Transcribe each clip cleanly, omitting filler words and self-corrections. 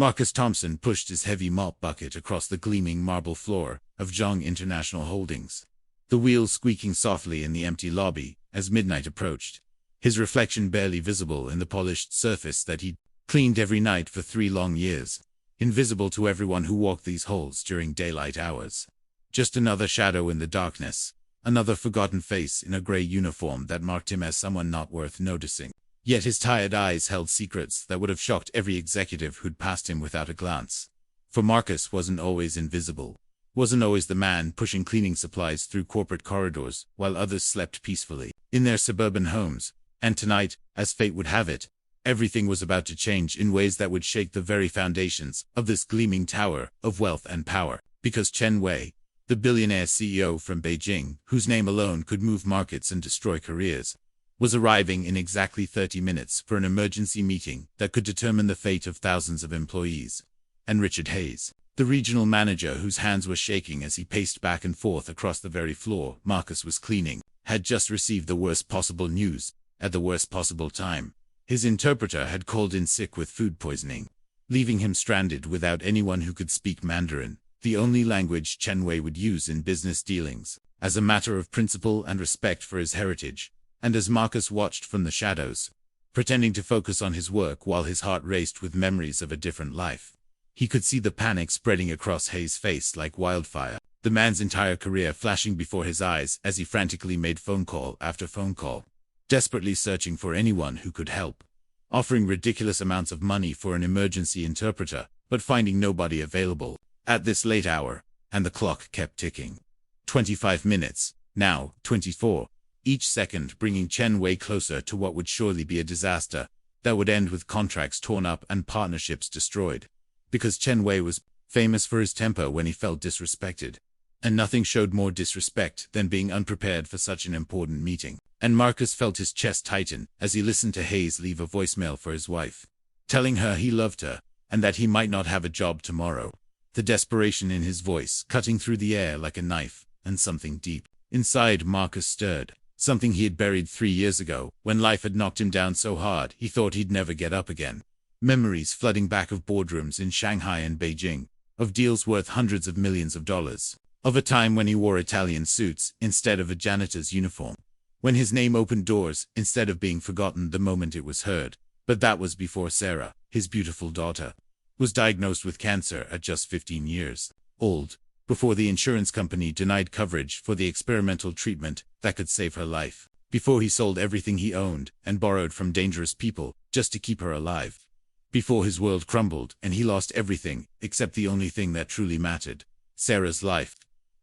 Marcus Thompson pushed his heavy mop bucket across the gleaming marble floor of Zhang International Holdings, the wheels squeaking softly in the empty lobby as midnight approached, his reflection barely visible in the polished surface that he'd cleaned every night for 3 long years, invisible to everyone who walked these halls during daylight hours. Just another shadow in the darkness, another forgotten face in a gray uniform that marked him as someone not worth noticing. Yet his tired eyes held secrets that would have shocked every executive who'd passed him without a glance. For Marcus wasn't always invisible, wasn't always the man pushing cleaning supplies through corporate corridors while others slept peacefully in their suburban homes. And tonight, as fate would have it, everything was about to change in ways that would shake the very foundations of this gleaming tower of wealth and power. Because Chen Wei, the billionaire CEO from Beijing, whose name alone could move markets and destroy careers, was arriving in exactly 30 minutes for an emergency meeting that could determine the fate of thousands of employees. And Richard Hayes, the regional manager whose hands were shaking as he paced back and forth across the very floor Marcus was cleaning, had just received the worst possible news at the worst possible time. His interpreter had called in sick with food poisoning, leaving him stranded without anyone who could speak Mandarin, the only language Chen Wei would use in business dealings, as a matter of principle and respect for his heritage. And as Marcus watched from the shadows, pretending to focus on his work while his heart raced with memories of a different life, he could see the panic spreading across Hayes' face like wildfire, the man's entire career flashing before his eyes as he frantically made phone call after phone call, desperately searching for anyone who could help, offering ridiculous amounts of money for an emergency interpreter, but finding nobody available at this late hour, and the clock kept ticking. 25 minutes, now 24. Each second bringing Chen Wei closer to what would surely be a disaster that would end with contracts torn up and partnerships destroyed. Because Chen Wei was famous for his temper when he felt disrespected. And nothing showed more disrespect than being unprepared for such an important meeting. And Marcus felt his chest tighten as he listened to Hayes leave a voicemail for his wife, telling her he loved her and that he might not have a job tomorrow. The desperation in his voice cutting through the air like a knife, and something deep inside Marcus stirred. Something he had buried 3 years ago, when life had knocked him down so hard he thought he'd never get up again. Memories flooding back of boardrooms in Shanghai and Beijing, of deals worth hundreds of millions of dollars, of a time when he wore Italian suits instead of a janitor's uniform, when his name opened doors instead of being forgotten the moment it was heard. But that was before Sarah, his beautiful daughter, was diagnosed with cancer at just 15 years old. Before the insurance company denied coverage for the experimental treatment that could save her life. Before he sold everything he owned and borrowed from dangerous people just to keep her alive. Before his world crumbled and he lost everything except the only thing that truly mattered, Sarah's life.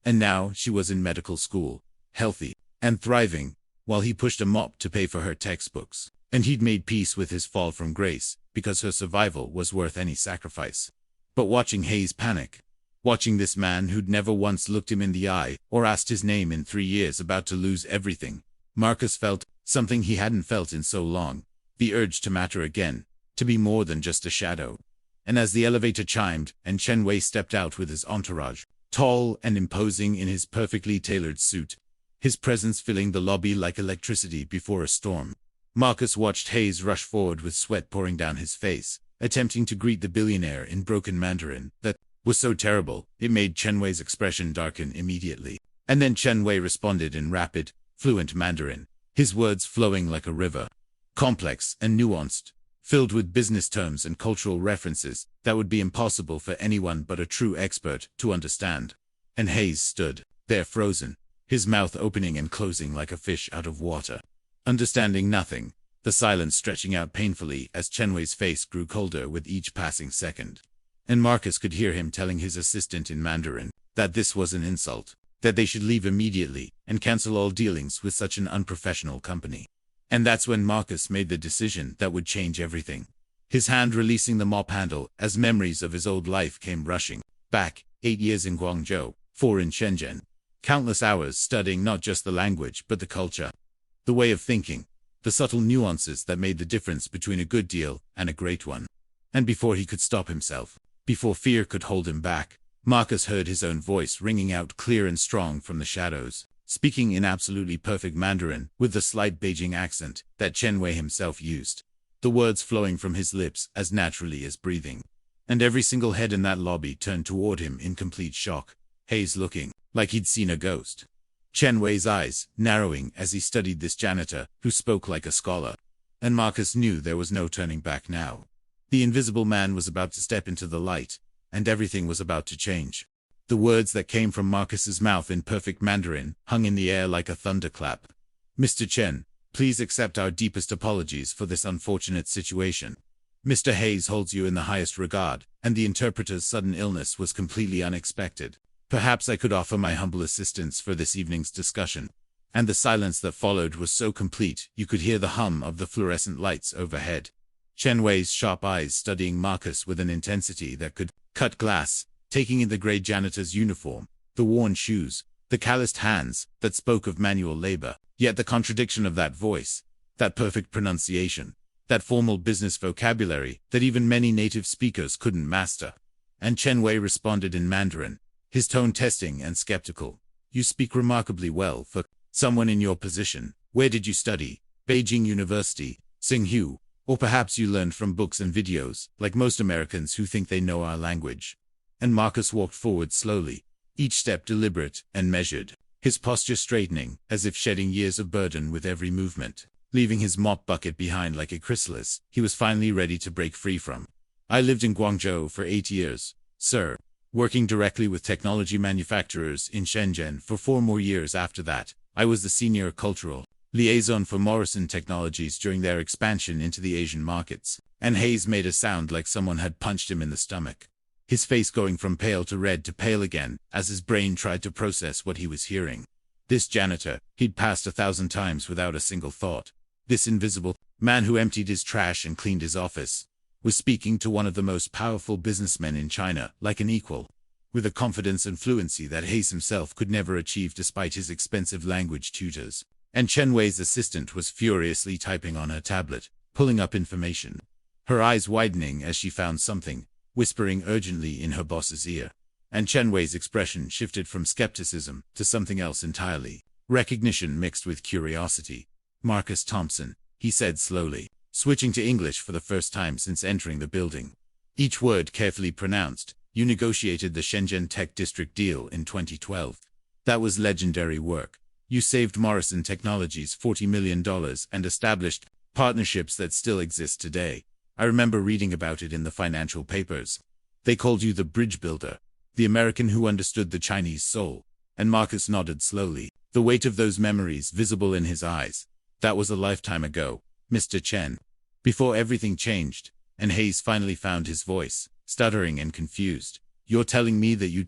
And now she was in medical school, healthy and thriving, while he pushed a mop to pay for her textbooks. And he'd made peace with his fall from grace because her survival was worth any sacrifice. But watching Hayes panic, watching this man who'd never once looked him in the eye or asked his name in 3 years about to lose everything, Marcus felt something he hadn't felt in so long, the urge to matter again, to be more than just a shadow. And as the elevator chimed and Chen Wei stepped out with his entourage, tall and imposing in his perfectly tailored suit, his presence filling the lobby like electricity before a storm, Marcus watched Hayes rush forward with sweat pouring down his face, attempting to greet the billionaire in broken Mandarin that was so terrible, it made Chen Wei's expression darken immediately. And then Chen Wei responded in rapid, fluent Mandarin, his words flowing like a river, complex and nuanced, filled with business terms and cultural references that would be impossible for anyone but a true expert to understand. And Hayes stood there frozen, his mouth opening and closing like a fish out of water, understanding nothing, the silence stretching out painfully as Chen Wei's face grew colder with each passing second. And Marcus could hear him telling his assistant in Mandarin that this was an insult, that they should leave immediately and cancel all dealings with such an unprofessional company. And that's when Marcus made the decision that would change everything. His hand releasing the mop handle as memories of his old life came rushing back, 8 years in Guangzhou, 4 in Shenzhen. Countless hours studying not just the language but the culture, the way of thinking, the subtle nuances that made the difference between a good deal and a great one. And before he could stop himself, before fear could hold him back, Marcus heard his own voice ringing out clear and strong from the shadows, speaking in absolutely perfect Mandarin with the slight Beijing accent that Chen Wei himself used, the words flowing from his lips as naturally as breathing. And every single head in that lobby turned toward him in complete shock, Hayes looking like he'd seen a ghost. Chen Wei's eyes narrowing as he studied this janitor, who spoke like a scholar. And Marcus knew there was no turning back now. The invisible man was about to step into the light, and everything was about to change. The words that came from Marcus's mouth in perfect Mandarin hung in the air like a thunderclap. "Mr. Chen, please accept our deepest apologies for this unfortunate situation. Mr. Hayes holds you in the highest regard, and the interpreter's sudden illness was completely unexpected. Perhaps I could offer my humble assistance for this evening's discussion." And the silence that followed was so complete you could hear the hum of the fluorescent lights overhead. Chen Wei's sharp eyes studying Marcus with an intensity that could cut glass, taking in the gray janitor's uniform, the worn shoes, the calloused hands that spoke of manual labor, yet the contradiction of that voice, that perfect pronunciation, that formal business vocabulary that even many native speakers couldn't master. And Chen Wei responded in Mandarin, his tone testing and skeptical. "You speak remarkably well for someone in your position. Where did you study? Beijing University, Tsinghua, or perhaps you learned from books and videos, like most Americans who think they know our language." And Marcus walked forward slowly, each step deliberate and measured, his posture straightening, as if shedding years of burden with every movement. Leaving his mop bucket behind like a chrysalis, he was finally ready to break free from. "I lived in Guangzhou for 8 years, sir, working directly with technology manufacturers in Shenzhen for 4 more years after that. I was the senior cultural liaison for Morrison Technologies during their expansion into the Asian markets." And Hayes made a sound like someone had punched him in the stomach, his face going from pale to red to pale again as his brain tried to process what he was hearing. This janitor, he'd passed 1,000 times without a single thought. This invisible man who emptied his trash and cleaned his office was speaking to one of the most powerful businessmen in China like an equal, with a confidence and fluency that Hayes himself could never achieve despite his expensive language tutors. And Chen Wei's assistant was furiously typing on her tablet, pulling up information, her eyes widening as she found something, whispering urgently in her boss's ear. And Chen Wei's expression shifted from skepticism to something else entirely, recognition mixed with curiosity. "Marcus Thompson," he said slowly, switching to English for the first time since entering the building. Each word carefully pronounced. "You negotiated the Shenzhen Tech District deal in 2012. That was legendary work. You saved Morrison Technologies $40 million and established partnerships that still exist today. I remember reading about it in the financial papers. They called you the bridge builder, the American who understood the Chinese soul." And Marcus nodded slowly, the weight of those memories visible in his eyes. "That was a lifetime ago, Mr. Chen. Before everything changed." And Hayes finally found his voice, stuttering and confused. "You're telling me that you,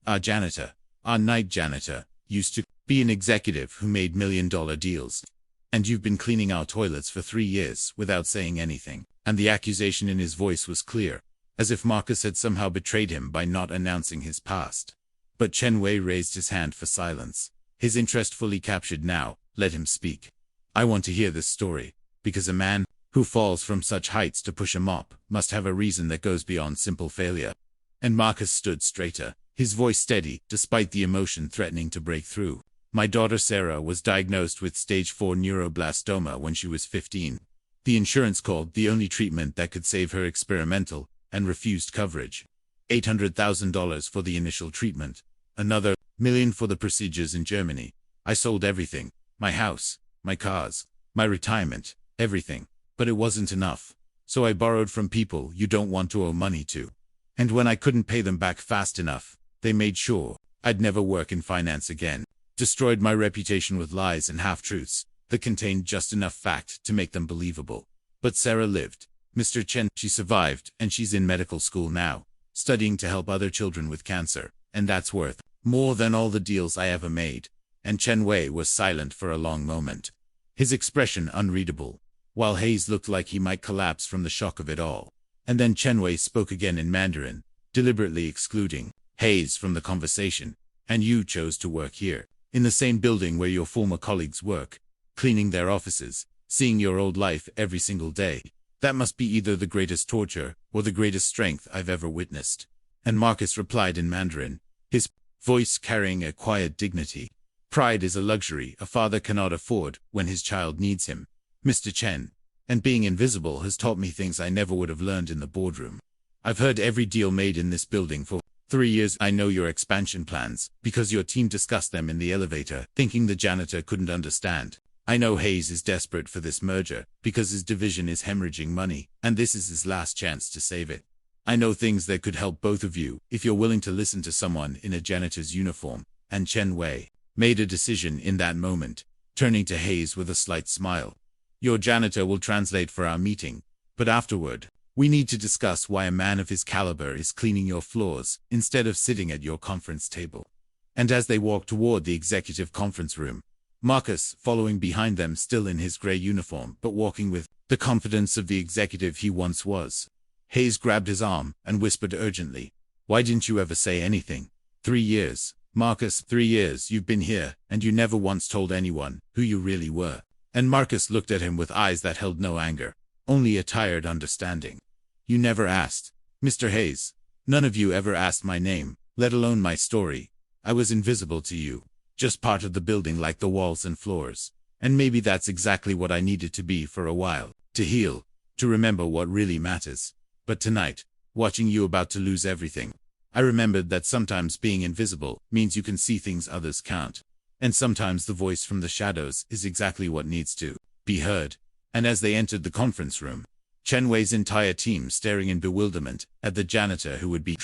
our janitor, our night janitor, used to be an executive who made million-dollar deals. And you've been cleaning our toilets for 3 years without saying anything." And the accusation in his voice was clear, as if Marcus had somehow betrayed him by not announcing his past. But Chen Wei raised his hand for silence, his interest fully captured now. "Let him speak. I want to hear this story, because a man who falls from such heights to push a mop must have a reason that goes beyond simple failure." And Marcus stood straighter, his voice steady, despite the emotion threatening to break through. "My daughter Sarah was diagnosed with stage 4 neuroblastoma when she was 15. The insurance called the only treatment that could save her experimental, and refused coverage. $800,000 for the initial treatment, another $1 million for the procedures in Germany. I sold everything, my house, my cars, my retirement, everything. But it wasn't enough. So I borrowed from people you don't want to owe money to. And when I couldn't pay them back fast enough, they made sure I'd never work in finance again. Destroyed my reputation with lies and half-truths that contained just enough fact to make them believable. But Sarah lived. Mr. Chen, she survived, and she's in medical school now, studying to help other children with cancer, and that's worth more than all the deals I ever made." And Chen Wei was silent for a long moment, his expression unreadable, while Hayes looked like he might collapse from the shock of it all. And then Chen Wei spoke again in Mandarin, deliberately excluding Hayes from the conversation. "And you chose to work here, in the same building where your former colleagues work, cleaning their offices, seeing your old life every single day. That must be either the greatest torture or the greatest strength I've ever witnessed." And Marcus replied in Mandarin, his voice carrying a quiet dignity. "Pride is a luxury a father cannot afford when his child needs him, Mr. Chen. And being invisible has taught me things I never would have learned in the boardroom. I've heard every deal made in this building for 3 years. I know your expansion plans, because your team discussed them in the elevator, thinking the janitor couldn't understand. I know Hayes is desperate for this merger, because his division is hemorrhaging money, and this is his last chance to save it. I know things that could help both of you, if you're willing to listen to someone in a janitor's uniform. And Chen Wei made a decision in that moment, turning to Hayes with a slight smile. Your janitor will translate for our meeting, but afterward, we need to discuss why a man of his caliber is cleaning your floors instead of sitting at your conference table. And as they walked toward the executive conference room, Marcus, following behind them still in his gray uniform but walking with the confidence of the executive he once was. Hayes grabbed his arm and whispered urgently, "Why didn't you ever say anything? 3 years, Marcus, 3 years you've been here, and you never once told anyone who you really were." And Marcus looked at him with eyes that held no anger, only a tired understanding. "You never asked, Mr. Hayes. None of you ever asked my name, let alone my story. I was invisible to you, just part of the building like the walls and floors. And maybe that's exactly what I needed to be for a while, to heal, to remember what really matters. But tonight, watching you about to lose everything, I remembered that sometimes being invisible means you can see things others can't. And sometimes the voice from the shadows is exactly what needs to be heard." And as they entered the conference room, Chen Wei's entire team staring in bewilderment at the janitor who would be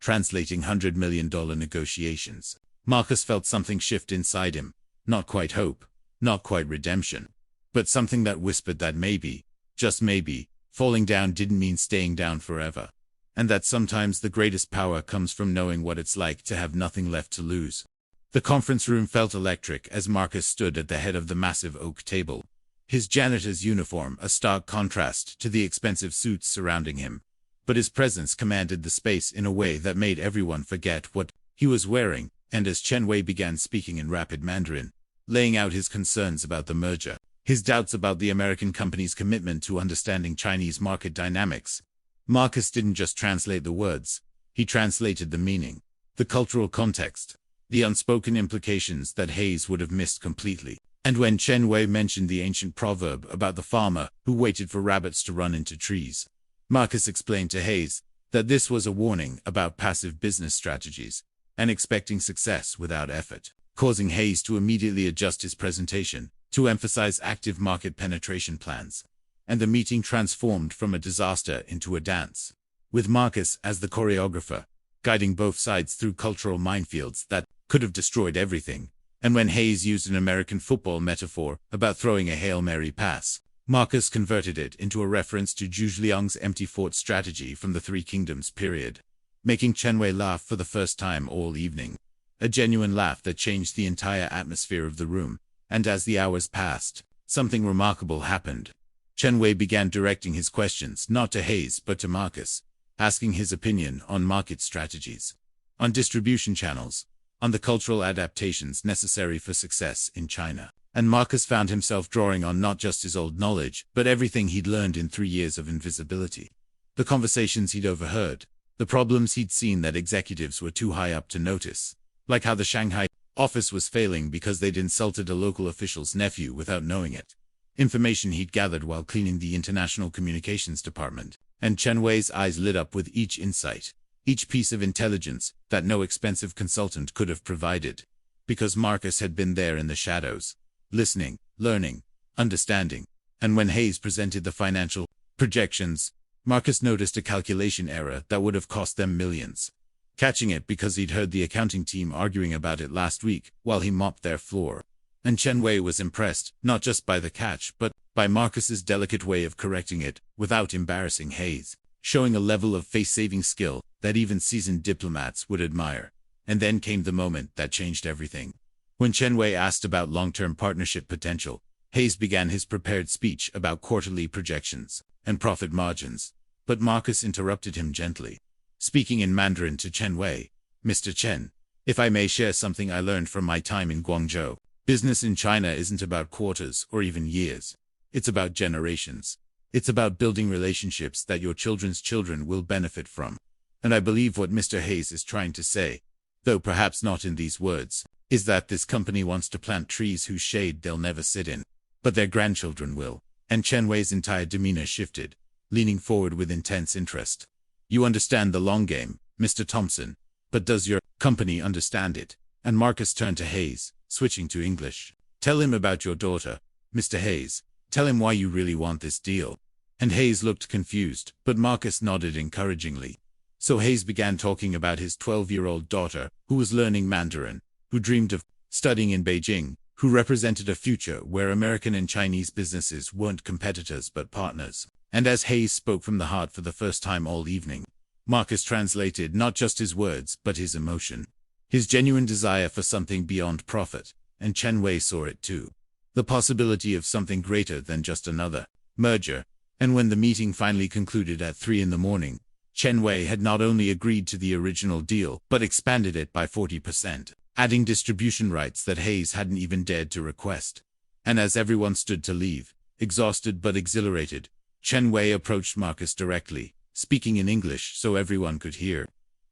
translating $100 million negotiations, Marcus felt something shift inside him. Not quite hope, not quite redemption, but something that whispered that maybe, just maybe, falling down didn't mean staying down forever. And that sometimes the greatest power comes from knowing what it's like to have nothing left to lose. The conference room felt electric as Marcus stood at the head of the massive oak table, his janitor's uniform a stark contrast to the expensive suits surrounding him. But his presence commanded the space in a way that made everyone forget what he was wearing, and as Chen Wei began speaking in rapid Mandarin, laying out his concerns about the merger, his doubts about the American company's commitment to understanding Chinese market dynamics, Marcus didn't just translate the words, he translated the meaning, the cultural context, the unspoken implications that Hayes would have missed completely. And when Chen Wei mentioned the ancient proverb about the farmer who waited for rabbits to run into trees, Marcus explained to Hayes that this was a warning about passive business strategies and expecting success without effort, causing Hayes to immediately adjust his presentation to emphasize active market penetration plans. And the meeting transformed from a disaster into a dance, with Marcus as the choreographer, guiding both sides through cultural minefields that could have destroyed everything. And when Hayes used an American football metaphor about throwing a Hail Mary pass, Marcus converted it into a reference to Zhu Liang's empty fort strategy from the Three Kingdoms period, making Chen Wei laugh for the first time all evening. A genuine laugh that changed the entire atmosphere of the room. And as the hours passed, something remarkable happened. Chen Wei began directing his questions not to Hayes but to Marcus, asking his opinion on market strategies, on distribution channels, on the cultural adaptations necessary for success in China. And Marcus found himself drawing on not just his old knowledge, but everything he'd learned in 3 years of invisibility. The conversations he'd overheard, the problems he'd seen that executives were too high up to notice, like how the Shanghai office was failing because they'd insulted a local official's nephew without knowing it. Information he'd gathered while cleaning the international communications department. And Chen Wei's eyes lit up with each insight, each piece of intelligence that no expensive consultant could have provided. Because Marcus had been there in the shadows, listening, learning, understanding. And when Hayes presented the financial projections, Marcus noticed a calculation error that would have cost them millions. Catching it because he'd heard the accounting team arguing about it last week while he mopped their floor. And Chen Wei was impressed, not just by the catch, but by Marcus's delicate way of correcting it without embarrassing Hayes, showing a level of face-saving skill that even seasoned diplomats would admire. And then came the moment that changed everything. When Chen Wei asked about long-term partnership potential, Hayes began his prepared speech about quarterly projections and profit margins. But Marcus interrupted him gently, speaking in Mandarin to Chen Wei. "Mr. Chen, if I may share something I learned from my time in Guangzhou, business in China isn't about quarters or even years. It's about generations. It's about building relationships that your children's children will benefit from. And I believe what Mr. Hayes is trying to say, though perhaps not in these words, is that this company wants to plant trees whose shade they'll never sit in, but their grandchildren will." And Chen Wei's entire demeanor shifted, leaning forward with intense interest. You understand the long game, Mr. Thompson, but does your company understand it? And Marcus turned to Hayes, switching to English. Tell him about your daughter, Mr. Hayes. Tell him why you really want this deal. And Hayes looked confused, but Marcus nodded encouragingly. So Hayes began talking about his 12-year-old daughter, who was learning Mandarin, who dreamed of studying in Beijing, who represented a future where American and Chinese businesses weren't competitors but partners. And as Hayes spoke from the heart for the first time all evening, Marcus translated not just his words but his emotion. His genuine desire for something beyond profit, and Chen Wei saw it too. The possibility of something greater than just another merger. And when the meeting finally concluded at 3 in the morning, Chen Wei had not only agreed to the original deal, but expanded it by 40%, adding distribution rights that Hayes hadn't even dared to request. And as everyone stood to leave, exhausted but exhilarated, Chen Wei approached Marcus directly, speaking in English so everyone could hear.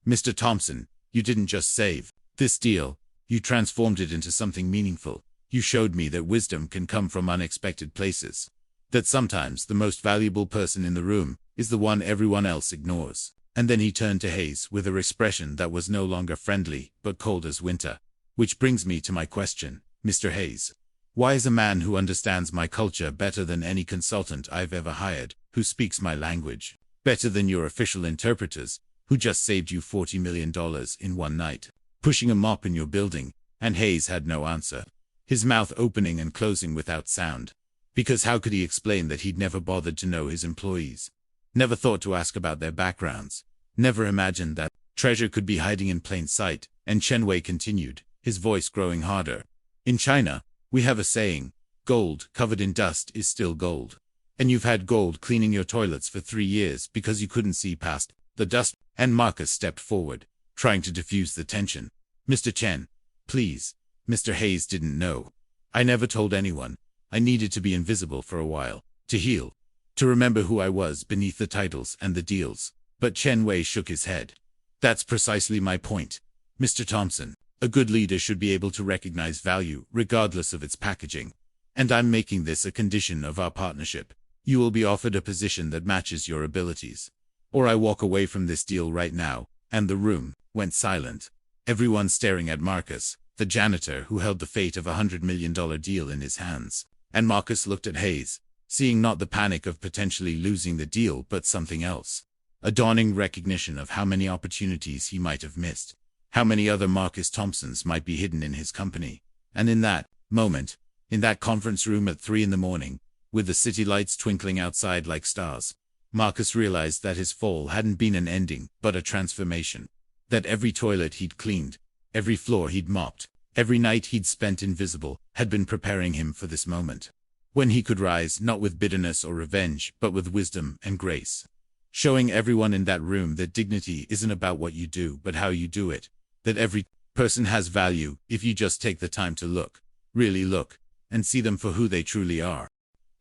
Mr. Thompson, you didn't just save this deal, you transformed it into something meaningful. You showed me that wisdom can come from unexpected places. That sometimes the most valuable person in the room is the one everyone else ignores. And then he turned to Hayes with an expression that was no longer friendly, but cold as winter. Which brings me to my question, Mr. Hayes. Why is a man who understands my culture better than any consultant I've ever hired, who speaks my language, better than your official interpreters, who just saved you $40 million in one night, pushing a mop in your building? And Hayes had no answer, his mouth opening and closing without sound. Because how could he explain that he'd never bothered to know his employees? Never thought to ask about their backgrounds. Never imagined that treasure could be hiding in plain sight. And Chen Wei continued, his voice growing harder. In China, we have a saying, gold covered in dust is still gold. And you've had gold cleaning your toilets for 3 years because you couldn't see past the dust. And Marcus stepped forward, trying to diffuse the tension. Mr. Chen, please. Mr. Hayes didn't know. I never told anyone. I needed to be invisible for a while, to heal, to remember who I was beneath the titles and the deals. But Chen Wei shook his head. That's precisely my point, Mr. Thompson. A good leader should be able to recognize value, regardless of its packaging. And I'm making this a condition of our partnership. You will be offered a position that matches your abilities. Or I walk away from this deal right now. And the room went silent. Everyone staring at Marcus, the janitor who held the fate of $100 million deal in his hands. And Marcus looked at Hayes, seeing not the panic of potentially losing the deal but something else. A dawning recognition of how many opportunities he might have missed. How many other Marcus Thompsons might be hidden in his company. And in that moment, in that conference room at 3 in the morning, with the city lights twinkling outside like stars, Marcus realized that his fall hadn't been an ending, but a transformation. That every toilet he'd cleaned, every floor he'd mopped, every night he'd spent invisible, had been preparing him for this moment. When he could rise not with bitterness or revenge, but with wisdom and grace. Showing everyone in that room that dignity isn't about what you do, but how you do it. That every person has value if you just take the time to look, really look, and see them for who they truly are.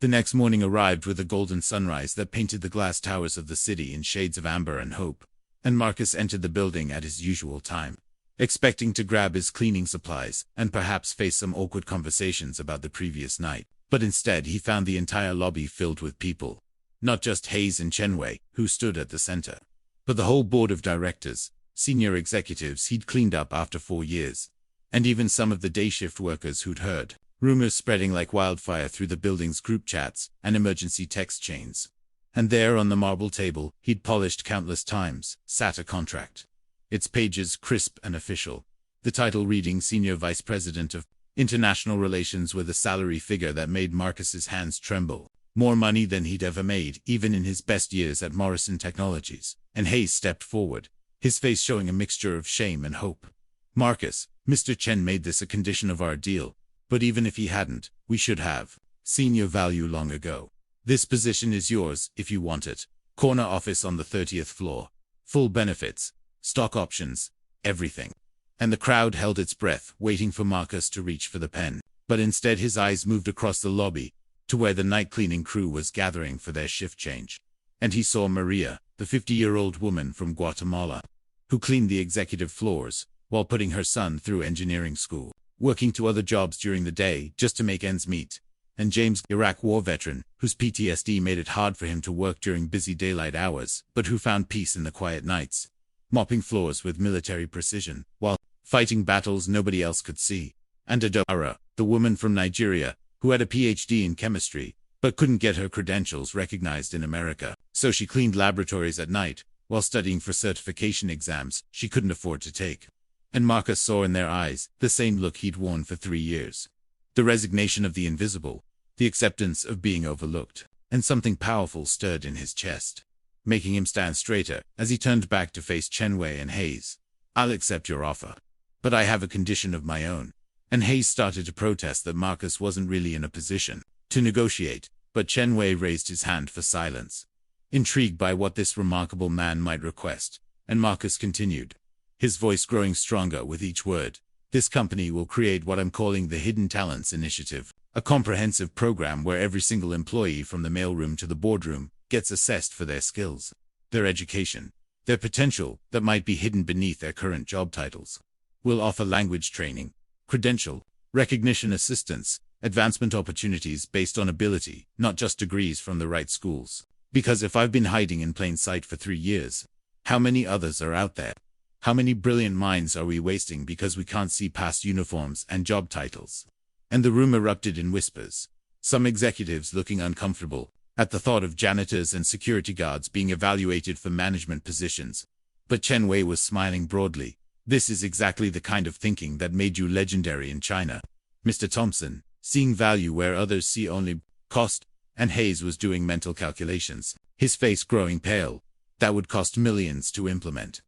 The next morning arrived with a golden sunrise that painted the glass towers of the city in shades of amber and hope. And Marcus entered the building at his usual time, expecting to grab his cleaning supplies and perhaps face some awkward conversations about the previous night. But instead he found the entire lobby filled with people. Not just Hayes and Chen Wei, who stood at the center, but the whole board of directors, senior executives he'd cleaned up after 4 years, and even some of the day shift workers who'd heard rumors spreading like wildfire through the building's group chats and emergency text chains. And there on the marble table he'd polished countless times sat a contract. Its pages crisp and official, the title reading Senior Vice President of International Relations with a salary figure that made Marcus's hands tremble. More money than he'd ever made, even in his best years at Morrison Technologies. And Hayes stepped forward, his face showing a mixture of shame and hope. Marcus, Mr. Chen made this a condition of our deal, but even if he hadn't, we should have seen your value long ago. This position is yours if you want it. Corner office on the 30th floor. Full benefits, stock options, everything. And the crowd held its breath, waiting for Marcus to reach for the pen. But instead his eyes moved across the lobby, to where the night cleaning crew was gathering for their shift change. And he saw Maria, the 50-year-old woman from Guatemala, who cleaned the executive floors, while putting her son through engineering school, working 2 other jobs during the day just to make ends meet. and James, Iraq War veteran, whose PTSD made it hard for him to work during busy daylight hours, but who found peace in the quiet nights, mopping floors with military precision, while fighting battles nobody else could see. And Adora, the woman from Nigeria, who had a PhD in chemistry, but couldn't get her credentials recognized in America, so she cleaned laboratories at night, while studying for certification exams she couldn't afford to take. And Marcus saw in their eyes the same look he'd worn for 3 years. The resignation of the invisible, the acceptance of being overlooked, and something powerful stirred in his chest, making him stand straighter as he turned back to face Chen Wei and Hayes. "I'll accept your offer, but I have a condition of my own." And Hayes started to protest that Marcus wasn't really in a position to negotiate, but Chen Wei raised his hand for silence, intrigued by what this remarkable man might request, and Marcus continued, his voice growing stronger with each word. "This company will create what I'm calling the Hidden Talents Initiative, a comprehensive program where every single employee from the mailroom to the boardroom gets assessed for their skills, their education, their potential that might be hidden beneath their current job titles. We'll offer language training, credential recognition assistance, advancement opportunities based on ability, not just degrees from the right schools. Because if I've been hiding in plain sight for 3 years, how many others are out there? How many brilliant minds are we wasting because we can't see past uniforms and job titles?" And the room erupted in whispers, some executives looking uncomfortable at the thought of janitors and security guards being evaluated for management positions. But Chen Wei was smiling broadly. "This is exactly the kind of thinking that made you legendary in China, Mr. Thompson, seeing value where others see only cost." And Hayes was doing mental calculations, his face growing pale. "That would cost millions to implement.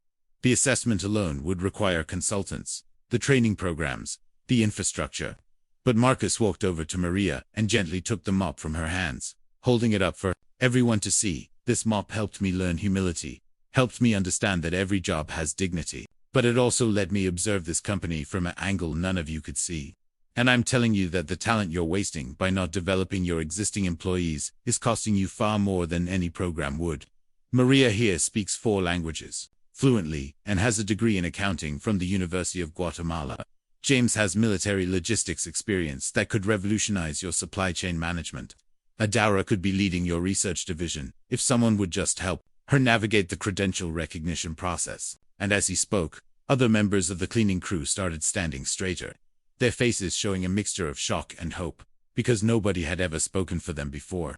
The assessment alone would require consultants, the training programs, the infrastructure." But Marcus walked over to Maria and gently took the mop from her hands, holding it up for everyone to see. "This mop helped me learn humility, helped me understand that every job has dignity, but it also let me observe this company from an angle none of you could see. And I'm telling you that the talent you're wasting by not developing your existing employees is costing you far more than any program would." Maria here speaks 4 languages fluently and has a degree in accounting from the University of Guatemala. James has military logistics experience that could revolutionize your supply chain management. Adora could be leading your research division if someone would just help her navigate the credential recognition process. And as he spoke, other members of the cleaning crew started standing straighter, their faces showing a mixture of shock and hope, because nobody had ever spoken for them before.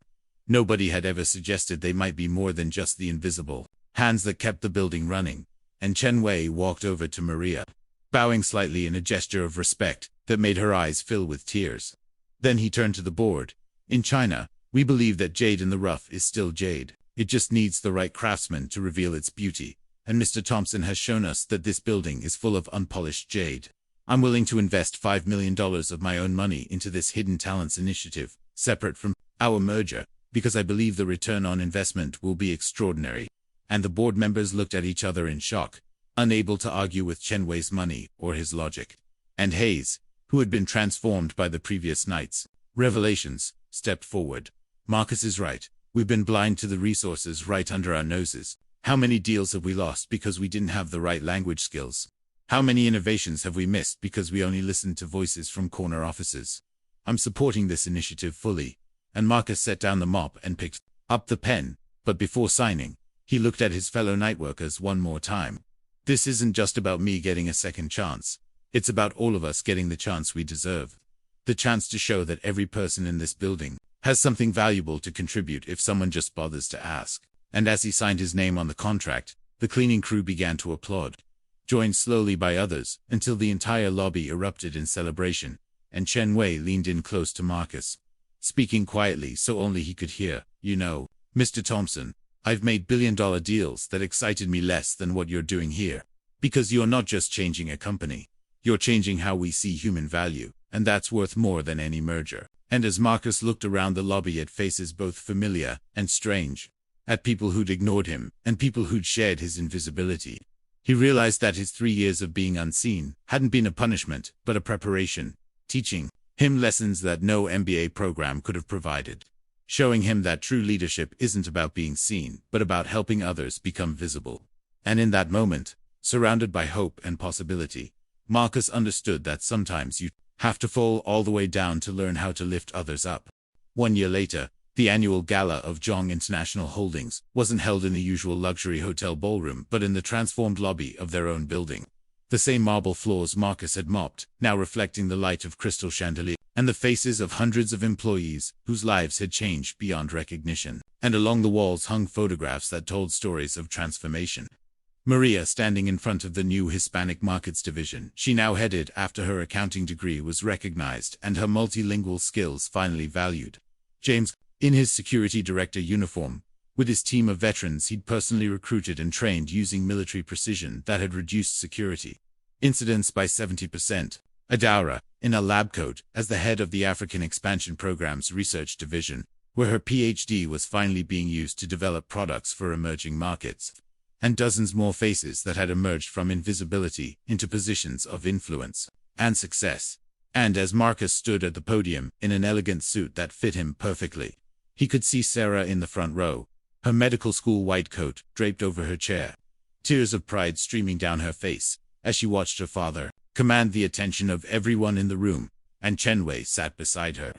Nobody had ever suggested they might be more than just the invisible hands that kept the building running. And Chen Wei walked over to Maria, bowing slightly in a gesture of respect that made her eyes fill with tears. Then he turned to the board. "In China, we believe that jade in the rough is still jade. It just needs the right craftsman to reveal its beauty. And Mr. Thompson has shown us that this building is full of unpolished jade. I'm willing to invest $5 million of my own money into this Hidden Talents Initiative, separate from our merger, because I believe the return on investment will be extraordinary." And the board members looked at each other in shock, unable to argue with Chen Wei's money or his logic. And Hayes, who had been transformed by the previous night's revelations, stepped forward. "Marcus is right. We've been blind to the resources right under our noses. How many deals have we lost because we didn't have the right language skills? How many innovations have we missed because we only listened to voices from corner offices? I'm supporting this initiative fully." And Marcus set down the mop and picked up the pen, but before signing, he looked at his fellow nightworkers one more time. "This isn't just about me getting a second chance. It's about all of us getting the chance we deserve. The chance to show that every person in this building has something valuable to contribute if someone just bothers to ask." And as he signed his name on the contract, the cleaning crew began to applaud, joined slowly by others, until the entire lobby erupted in celebration, and Chen Wei leaned in close to Marcus, speaking quietly so only he could hear. "You know, Mr. Thompson, I've made billion-dollar deals that excited me less than what you're doing here. Because you're not just changing a company. You're changing how we see human value, and that's worth more than any merger." And as Marcus looked around the lobby at faces both familiar and strange, at people who'd ignored him and people who'd shared his invisibility, he realized that his 3 years of being unseen hadn't been a punishment, but a preparation, teaching him lessons that no MBA program could have provided, showing him that true leadership isn't about being seen, but about helping others become visible. And in that moment, surrounded by hope and possibility, Marcus understood that sometimes you have to fall all the way down to learn how to lift others up. 1 year later, the annual gala of Zhong International Holdings wasn't held in the usual luxury hotel ballroom but in the transformed lobby of their own building. The same marble floors Marcus had mopped, now reflecting the light of crystal chandeliers, and the faces of hundreds of employees whose lives had changed beyond recognition. And along the walls hung photographs that told stories of transformation. Maria, standing in front of the new Hispanic Markets division she now headed after her accounting degree was recognized and her multilingual skills finally valued. James, in his security director uniform, with his team of veterans he'd personally recruited and trained using military precision that had reduced security incidents by 70%. Adaura, in a lab coat, as the head of the African Expansion Program's research division, where her PhD was finally being used to develop products for emerging markets. And dozens more faces that had emerged from invisibility into positions of influence and success. And as Marcus stood at the podium in an elegant suit that fit him perfectly, he could see Sarah in the front row, her medical school white coat draped over her chair, tears of pride streaming down her face as she watched her father command the attention of everyone in the room, and Chen Wei sat beside her,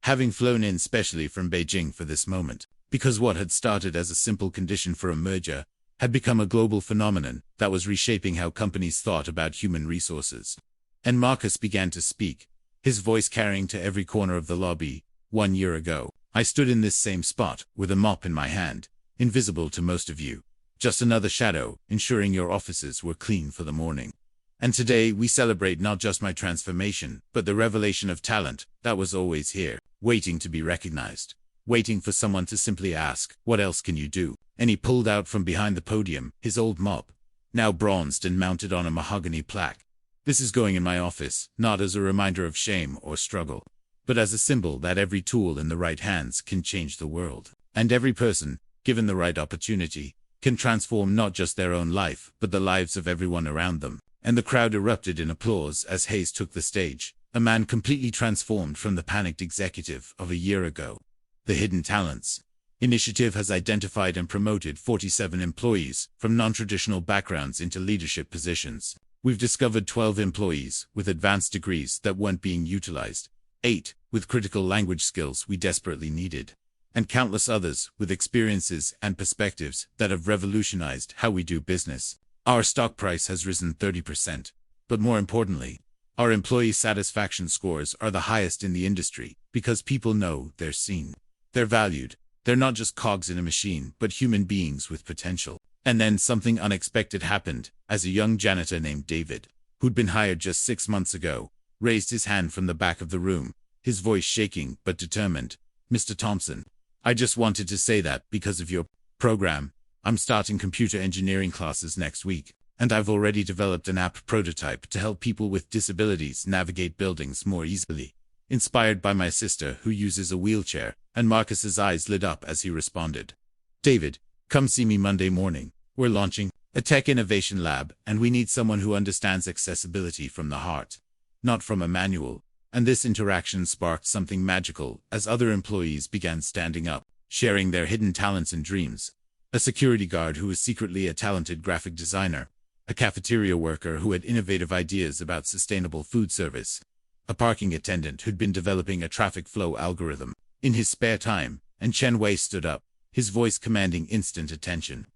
having flown in specially from Beijing for this moment, because what had started as a simple condition for a merger had become a global phenomenon that was reshaping how companies thought about human resources. And Marcus began to speak, his voice carrying to every corner of the lobby. 1 year ago, I stood in this same spot, with a mop in my hand, invisible to most of you, just another shadow, ensuring your offices were clean for the morning. And today we celebrate not just my transformation, but the revelation of talent that was always here, waiting to be recognized, waiting for someone to simply ask, what else can you do? And he pulled out from behind the podium his old mop, now bronzed and mounted on a mahogany plaque. This is going in my office, not as a reminder of shame or struggle, but as a symbol that every tool in the right hands can change the world. And every person, given the right opportunity, can transform not just their own life, but the lives of everyone around them. And the crowd erupted in applause as Hayes took the stage, a man completely transformed from the panicked executive of a year ago. The Hidden Talents Initiative has identified and promoted 47 employees from non-traditional backgrounds into leadership positions. We've discovered 12 employees with advanced degrees that weren't being utilized, 8 with critical language skills we desperately needed, and countless others with experiences and perspectives that have revolutionized how we do business. Our stock price has risen 30%, but more importantly, our employee satisfaction scores are the highest in the industry because people know they're seen, they're valued. They're not just cogs in a machine, but human beings with potential. And then something unexpected happened, as a young janitor named David, who'd been hired just 6 months ago, raised his hand from the back of the room, his voice shaking but determined. Mr. Thompson, I just wanted to say that because of your program, I'm starting computer engineering classes next week, and I've already developed an app prototype to help people with disabilities navigate buildings more easily. Inspired by my sister who uses a wheelchair, and Marcus's eyes lit up as he responded. David, come see me Monday morning. We're launching a tech innovation lab, and we need someone who understands accessibility from the heart, not from a manual. And this interaction sparked something magical as other employees began standing up, sharing their hidden talents and dreams. A security guard who was secretly a talented graphic designer, a cafeteria worker who had innovative ideas about sustainable food service, a parking attendant who'd been developing a traffic flow algorithm in his spare time, and Chen Wei stood up, his voice commanding instant attention.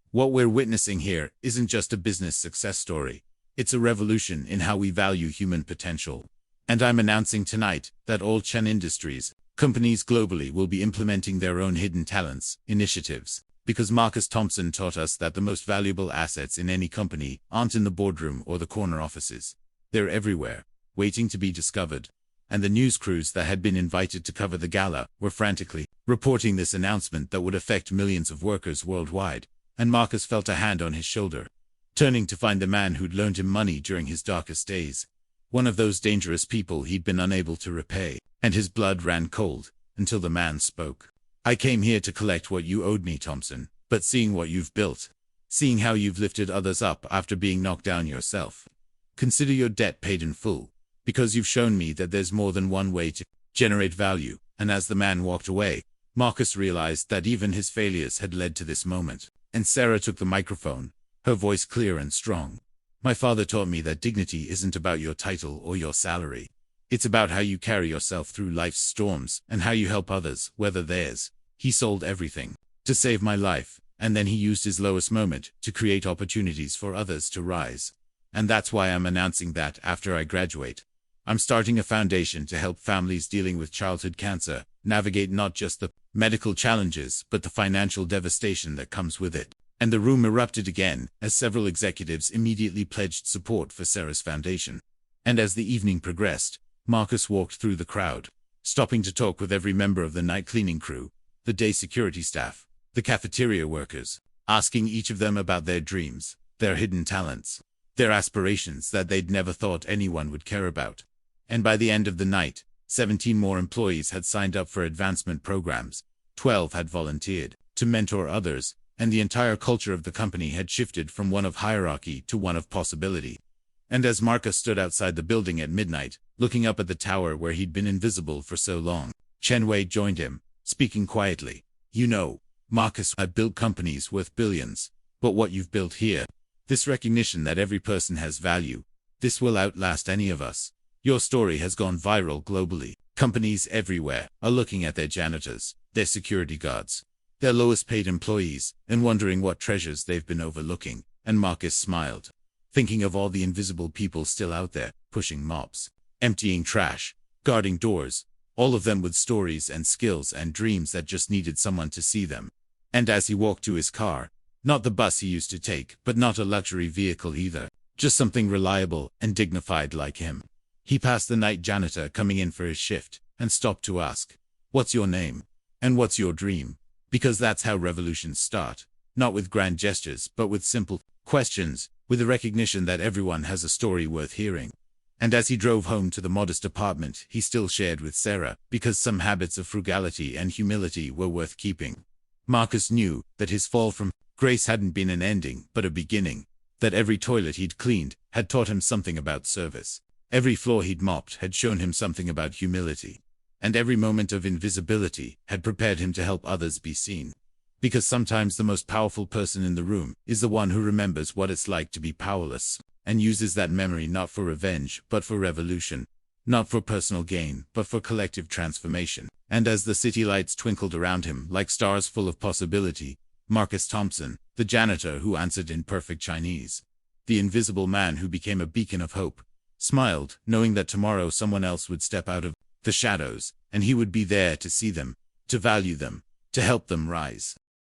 What we're witnessing here isn't just a business success story, it's a revolution in how we value human potential. And I'm announcing tonight that all Chen Industries, companies globally, will be implementing their own hidden talents initiatives, because Marcus Thompson taught us that the most valuable assets in any company aren't in the boardroom or the corner offices. They're everywhere, waiting to be discovered. And the news crews that had been invited to cover the gala were frantically reporting this announcement that would affect millions of workers worldwide, and Marcus felt a hand on his shoulder, turning to find the man who'd loaned him money during his darkest days, one of those dangerous people he'd been unable to repay, and his blood ran cold until the man spoke. I came here to collect what you owed me, Thompson, but seeing what you've built, seeing how you've lifted others up after being knocked down yourself, consider your debt paid in full. Because you've shown me that there's more than one way to generate value. And as the man walked away, Marcus realized that even his failures had led to this moment. And Sarah took the microphone, her voice clear and strong. My father taught me that dignity isn't about your title or your salary. It's about how you carry yourself through life's storms and how you help others weather theirs. He sold everything to save my life, and then he used his lowest moment to create opportunities for others to rise. And that's why I'm announcing that after I graduate, I'm starting a foundation to help families dealing with childhood cancer navigate not just the medical challenges, but the financial devastation that comes with it. And the room erupted again, as several executives immediately pledged support for Sarah's foundation. And as the evening progressed, Marcus walked through the crowd, stopping to talk with every member of the night cleaning crew, the day security staff, the cafeteria workers, asking each of them about their dreams, their hidden talents, their aspirations that they'd never thought anyone would care about. And by the end of the night, 17 more employees had signed up for advancement programs, 12 had volunteered to mentor others, and the entire culture of the company had shifted from one of hierarchy to one of possibility. And as Marcus stood outside the building at midnight, looking up at the tower where he'd been invisible for so long, Chen Wei joined him, speaking quietly. You know, Marcus, I've built companies worth billions, but what you've built here, this recognition that every person has value, this will outlast any of us. Your story has gone viral globally. Companies everywhere are looking at their janitors, their security guards, their lowest paid employees, and wondering what treasures they've been overlooking. And Marcus smiled, thinking of all the invisible people still out there, pushing mops, emptying trash, guarding doors, all of them with stories and skills and dreams that just needed someone to see them. And as he walked to his car, not the bus he used to take, but not a luxury vehicle either, just something reliable and dignified like him, he passed the night janitor coming in for his shift and stopped to ask, "What's your name? And what's your dream?" Because that's how revolutions start, not with grand gestures, but with simple questions, with the recognition that everyone has a story worth hearing. And as he drove home to the modest apartment he still shared with Sarah, because some habits of frugality and humility were worth keeping, Marcus knew that his fall from grace hadn't been an ending, but a beginning, that every toilet he'd cleaned had taught him something about service, every floor he'd mopped had shown him something about humility, and every moment of invisibility had prepared him to help others be seen. Because sometimes the most powerful person in the room is the one who remembers what it's like to be powerless, and uses that memory not for revenge, but for revolution, not for personal gain, but for collective transformation. And as the city lights twinkled around him like stars full of possibility, Marcus Thompson, the janitor who answered in perfect Chinese, the invisible man who became a beacon of hope, smiled, knowing that tomorrow someone else would step out of the shadows, and he would be there to see them, to value them, to help them rise.